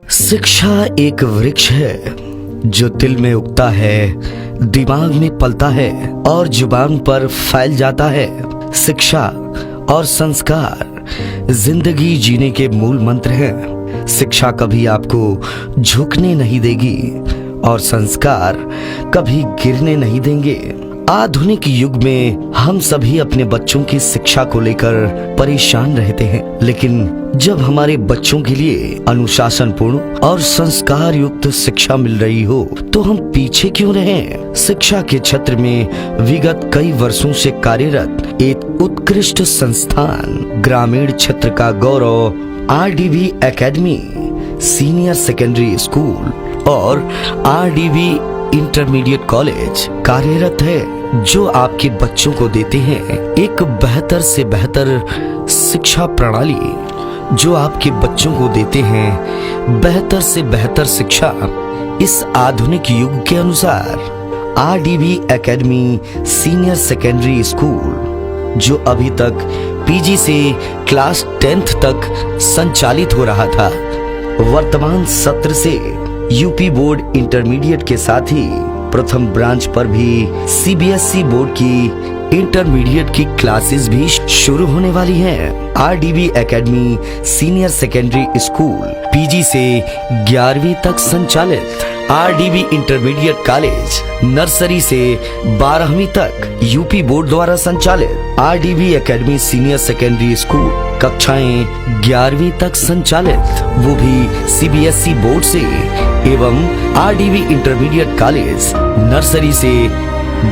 शिक्षा एक वृक्ष है जो दिल में उगता है, दिमाग में पलता है और जुबान पर फैल जाता है। शिक्षा और संस्कार जिंदगी जीने के मूल मंत्र हैं। शिक्षा कभी आपको झुकने नहीं देगी और संस्कार कभी गिरने नहीं देंगे। आधुनिक युग में हम सभी अपने बच्चों की शिक्षा को लेकर परेशान रहते हैं, लेकिन जब हमारे बच्चों के लिए अनुशासनपूर्ण और संस्कार युक्त शिक्षा मिल रही हो तो हम पीछे क्यों रहें? शिक्षा के क्षेत्र में विगत कई वर्षों से कार्यरत एक उत्कृष्ट संस्थान, ग्रामीण क्षेत्र का गौरव आरडीवी एकेडमी सीनियर सेकेंडरी स्कूल और आरडीवी इंटरमीडिएट कॉलेज कार्यरत है, जो आपके बच्चों को देते हैं एक बेहतर से बेहतर शिक्षा प्रणाली, जो आपके बच्चों को देते हैं बेहतर से बेहतर शिक्षा इस आधुनिक युग के अनुसार। आरडीवी एकेडमी सीनियर सेकेंडरी स्कूल, जो अभी तक पीजी से क्लास 10th तक संचालित हो रहा था, वर्तमान सत्र से यूपी बोर्ड इंटरमीडिएट के साथ ही प्रथम ब्रांच पर भी सीबीएसई बोर्ड की इंटरमीडिएट की क्लासेस भी शुरू होने वाली हैं। RDV academy senior secondary school PG से 11वीं तक संचालित। आरडीवी इंटरमीडिएट कॉलेज नर्सरी से 12वीं तक यूपी बोर्ड द्वारा संचालित। आरडीवी एकेडमी सीनियर सेकेंडरी स्कूल कक्षाएं 11वीं तक संचालित, वो भी सीबीएसई बोर्ड से, एवं आरडीवी इंटरमीडिएट कॉलेज नर्सरी से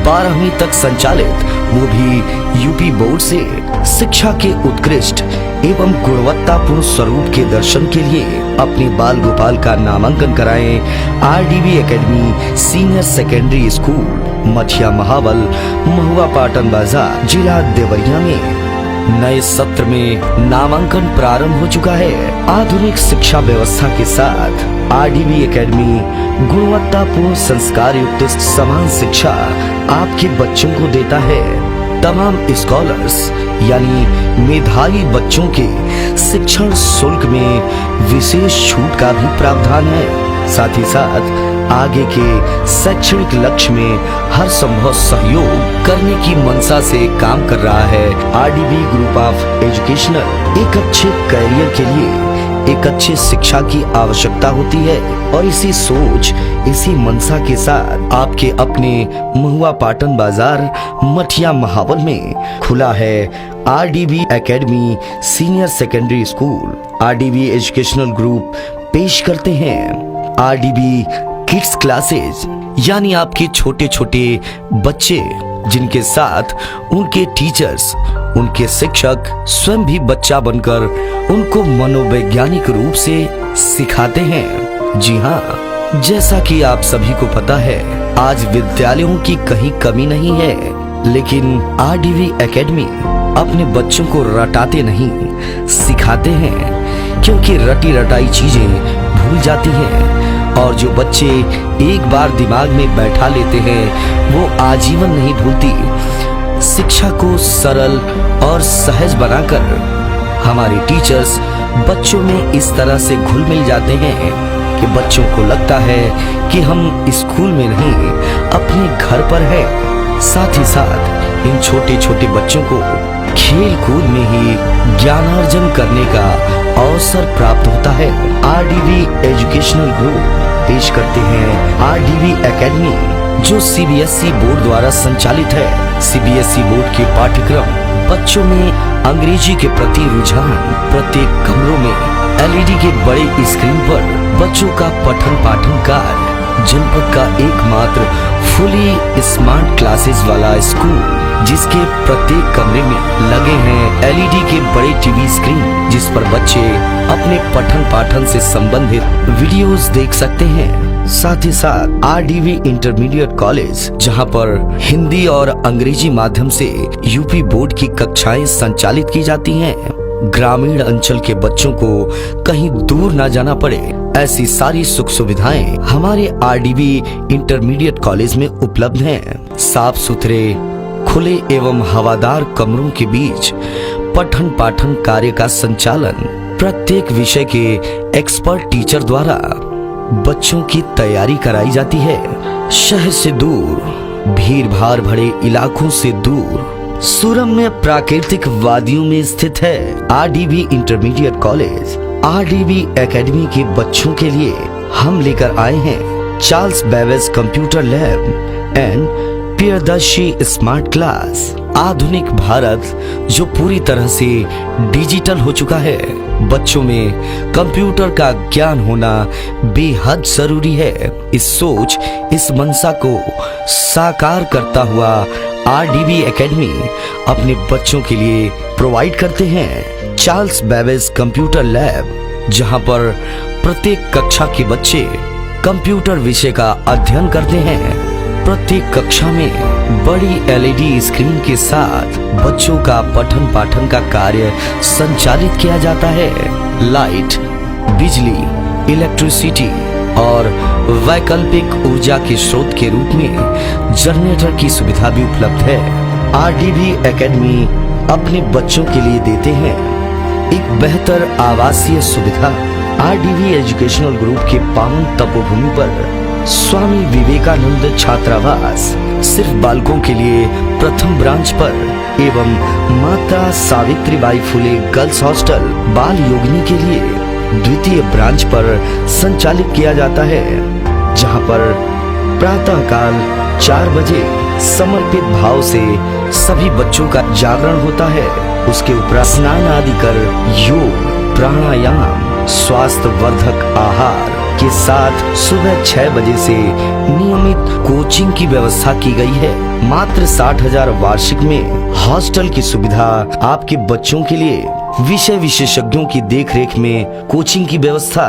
12वीं तक संचालित, वो भी यूपी बोर्ड से। शिक्षा के उत्कृष्ट एवं गुणवत्तापूर्ण स्वरूप के दर्शन के लिए अपने बाल गोपाल का नामांकन कराएं। आरडीवी एकेडमी सीनियर सेकेंडरी स्कूल, मठिया महावल, महुआ पाटन बाजार, जिला देवरिया में। नए सत्र में नामांकन प्रारंभ हो चुका है। आधुनिक शिक्षा व्यवस्था के साथ आरडीवी एकेडमी गुणवत्तापूर्ण संस्कार युक्त समान शिक्षा आपके बच्चों को देता है। तमाम स्कॉलर्स यानी मेधावी बच्चों के शिक्षण शुल्क में विशेष छूट का भी प्रावधान है। साथ ही साथ आगे के शैक्षणिक लक्ष्य में हर संभव सहयोग करने की मंशा से काम कर रहा है आरडीवी ग्रुप ऑफ एजुकेशनल। एक अच्छे करियर के लिए एक अच्छी शिक्षा की आवश्यकता होती है और इसी सोच, इसी मंशा के साथ आपके अपने महुआ पाटन बाजार मठिया महावल में खुला है RDV academy senior secondary school. RDV educational group पेश करते हैं आरडीवी किड्स क्लासेज, यानी आपके छोटे छोटे बच्चे जिनके साथ उनके टीचर्स, उनके शिक्षक स्वयं भी बच्चा बनकर उनको मनोवैज्ञानिक रूप से सिखाते हैं। जी हाँ, जैसा कि आप सभी को पता है, आज विद्यालयों की कहीं कमी नहीं है, लेकिन आरडीवी एकेडमी अपने बच्चों को रटाते नहीं, सिखाते हैं, क्योंकि रटी रटाई चीजें भूल जाती हैं और जो बच्चे एक बार दिमाग में बैठा लेते हैं वो आजीवन नहीं भूलती। शिक्षा को सरल और सहज बनाकर हमारे टीचर्स बच्चों में इस तरह से घुल मिल जाते हैं कि बच्चों को लगता है कि हम स्कूल में नहीं, अपने घर पर हैं। साथ ही साथ इन छोटे छोटे बच्चों को खेल कूद में ही ज्ञानार्जन करने का अवसर प्राप्त होता है। आरडीवी एजुकेशनल ग्रुप पेश करते हैं आरडीवी एकेडमी, जो सीबीएसई बोर्ड द्वारा संचालित है। सीबीएसई बोर्ड के पाठ्यक्रम बच्चों में अंग्रेजी के प्रति रुझान, प्रत्येक कमरों में एलईडी के बड़े स्क्रीन पर बच्चों का पठन पाठन कार्य, जनपद का एकमात्र फुली स्मार्ट क्लासेस वाला स्कूल, जिसके प्रत्येक कमरे में लगे हैं एलईडी के बड़े टीवी स्क्रीन, जिस पर बच्चे अपने पठन पाठन से संबंधित वीडियोस देख सकते हैं। साथ ही साथ आरडीवी इंटरमीडिएट कॉलेज, जहां पर हिंदी और अंग्रेजी माध्यम से यूपी बोर्ड की कक्षाएं संचालित की जाती हैं। ग्रामीण अंचल के बच्चों को कहीं दूर न जाना पड़े, ऐसी सारी सुख सुविधाएं हमारे आरडीवी इंटरमीडिएट कॉलेज में उपलब्ध हैं। साफ सुथरे, खुले एवं हवादार कमरों के बीच पठन पाठन कार्य का संचालन, प्रत्येक विषय के एक्सपर्ट टीचर द्वारा बच्चों की तैयारी कराई जाती है। शहर से दूर, भीड़ भाड़ भरे इलाकों से दूर, सुरम्य प्राकृतिक वादियों में स्थित है RDB intermediate college. RDB academy के बच्चों के लिए हम लेकर आए हैं Charles Babbage computer lab and Priyadarshi smart class. आधुनिक भारत जो पूरी तरह से डिजिटल हो चुका है, बच्चों में कंप्यूटर का ज्ञान होना बेहद जरूरी है। इस सोच, इस मंशा को साकार करता हुआ आरडीबी एकेडमी अपने बच्चों के लिए प्रोवाइड करते हैं चार्ल्स बेवेज कंप्यूटर लैब, जहां पर प्रत्येक कक्षा के बच्चे कंप्यूटर विषय का अध्ययन करते हैं। प्रत्येक कक्षा में बड़ी एलईडी स्क्रीन के साथ बच्चों का पठन पाठन का कार्य संचालित किया जाता है। लाइट, बिजली, इलेक्ट्रिसिटी और वैकल्पिक ऊर्जा के स्रोत के रूप में जनरेटर की सुविधा भी उपलब्ध है। आरडीबी एकेडमी अपने बच्चों के लिए देते हैं एक बेहतर आवासीय सुविधा। आरडीबी एजुकेशनल ग्रुप के पावन तपोभूमि पर स्वामी विवेकानंद छात्रावास सिर्फ बालकों के लिए प्रथम ब्रांच पर एवं माता सावित्रीबाई फुले गर्ल्स हॉस्टल बाल योगिनी के लिए द्वितीय ब्रांच पर संचालित किया जाता है, जहां पर प्रातःकाल 4 बजे समर्पित भाव से सभी बच्चों का जागरण होता है। उसके उपरांत स्नान आदि कर योग, प्राणायाम, स्वास्थ्य वर्धक आहार के साथ सुबह 6 बजे से नियमित कोचिंग की व्यवस्था की गई है। मात्र 60,000 वार्षिक में हॉस्टल की सुविधा, आपके बच्चों के लिए विषय विशेषज्ञों की देखरेख में कोचिंग की व्यवस्था,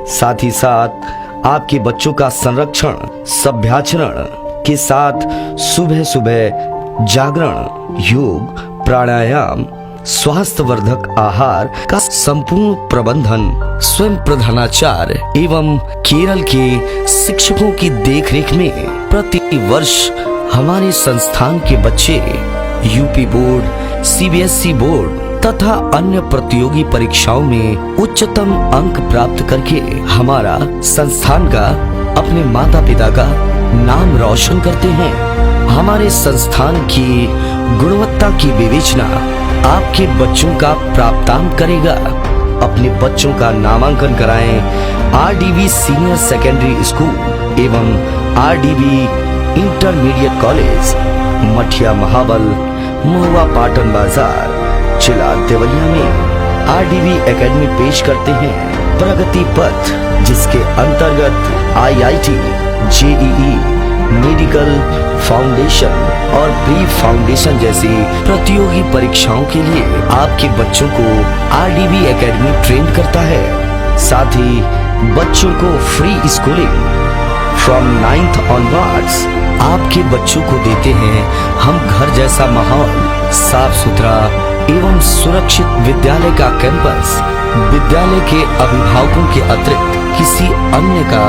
साथ ही साथ आपके बच्चों का संरक्षण, सभ्याचरण के साथ सुबह सुबह जागरण, योग, प्राणायाम, स्वास्थ्य वर्धक आहार का संपूर्ण प्रबंधन स्वयं प्रधानाचार्य एवं केरल के शिक्षकों की देखरेख में। प्रति वर्ष हमारे संस्थान के बच्चे यूपी बोर्ड, सीबीएसई बोर्ड तथा अन्य प्रतियोगी परीक्षाओं में उच्चतम अंक प्राप्त करके हमारा संस्थान का, अपने माता पिता का नाम रोशन करते हैं। हमारे संस्थान की गुणवत्ता की विवेचना आपके बच्चों का प्राप्तांक करेगा। अपने बच्चों का नामांकन कराएं आरडीबी सीनियर सेकेंडरी स्कूल एवं RDB intermediate college, Mathia Mahabal, Mahua Patan बाजार, जिला देवरिया में। आरडीबी एकेडमी पेश करते हैं प्रगति पथ, जिसके अंतर्गत आईआईटी, जेईई, मेडिकल फाउंडेशन और प्री फाउंडेशन जैसी प्रतियोगी परीक्षाओं के लिए आपके बच्चों को आरडीबी एकेडमी ट्रेन करता है। साथ ही बच्चों को free schooling from 9th onwards आपके बच्चों को देते हैं हम। घर जैसा माहौल, साफ सुथरा एवं सुरक्षित विद्यालय का कैंपस, विद्यालय के अभिभावकों के अतिरिक्त किसी अन्य का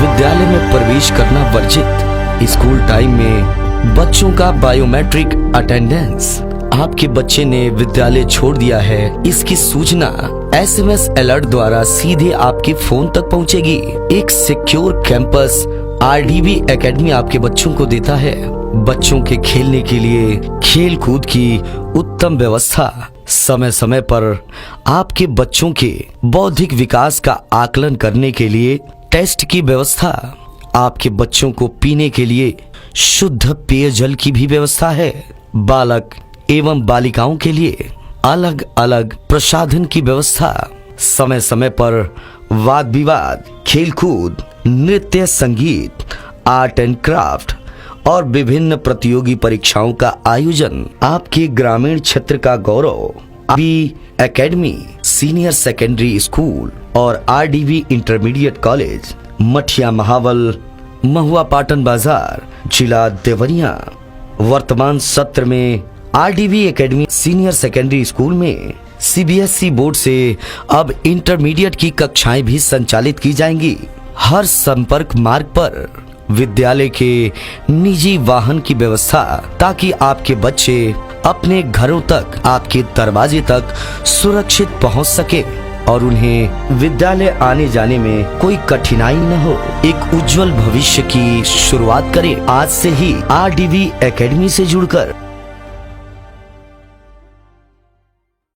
विद्यालय में प्रवेश करना वर्जित। स्कूल टाइम में बच्चों का बायोमेट्रिक अटेंडेंस, आपके बच्चे ने विद्यालय छोड़ दिया है, इसकी सूचना एसएमएस अलर्ट द्वारा सीधे आपके फोन तक पहुंचेगी। एक सिक्योर कैंपस आरडीबी एकेडमी आपके बच्चों को देता है। बच्चों के खेलने के लिए खेल कूद की उत्तम व्यवस्था, समय समय पर आपके बच्चों के बौद्धिक विकास का आकलन करने के लिए टेस्ट की व्यवस्था, आपके बच्चों को पीने के लिए शुद्ध पेयजल की भी व्यवस्था है। बालक एवं बालिकाओं के लिए अलग अलग प्रसाधन की व्यवस्था, समय समय पर वाद विवाद, खेलकूद, नृत्य, संगीत, आर्ट एंड क्राफ्ट और विभिन्न प्रतियोगी परीक्षाओं का आयोजन। आपके ग्रामीण क्षेत्र का गौरव RDB academy senior secondary school और RDB intermediate college, Mathia Mahabal, Mahua Patan बाजार, जिला देवरिया। वर्तमान सत्र में RDB academy senior secondary school में सीबीएसई बोर्ड से अब इंटरमीडिएट की कक्षाएं भी संचालित की जाएंगी। हर संपर्क मार्ग पर विद्यालय के निजी वाहन की व्यवस्था, ताकि आपके बच्चे अपने घरों तक, आपके दरवाजे तक सुरक्षित पहुंच सके। और उन्हें विद्यालय आने जाने में कोई कठिनाई न हो। एक उज्जवल भविष्य की शुरुआत करें आज से ही RDV एकेडमी से जुड़कर।